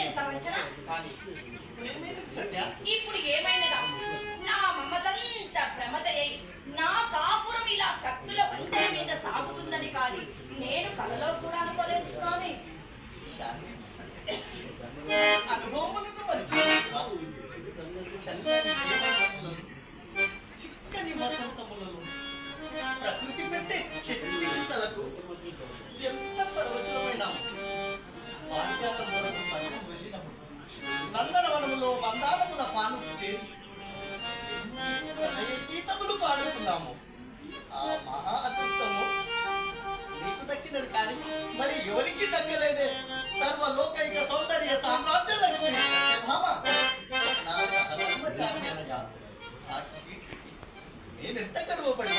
ఎంత వంచన సత్య ఇప్పుడు ఏమైనదా నా మమతంత ప్రమదయ్యి నా కాపురం ఇలా కత్తుల వంచే మీద సాగుతుందని కానీ నేను కలలో కూడా అనుకోలేదు స్వామి. అనుభవములను చిక్కని వసంతములను ప్రకృతి పెట్టే చెట్లకు ఎంత పరవశమైన పారిజాతం వరకు పర్వం వెళ్ళినప్పుడు నందనవనములో మందారముల పాను చేరి గీతములు పాడుకున్నాము. ఆ మహా అదృష్టము నీకు దక్కినది కానీ మరి ఎవరికి దక్కలేదే. సర్వలోకైక సౌందర్య సామ్రాజ్య లక్ష్మి సత్యభామ నా సహధర్మచారి అనగా నేనెంత గర్వపడి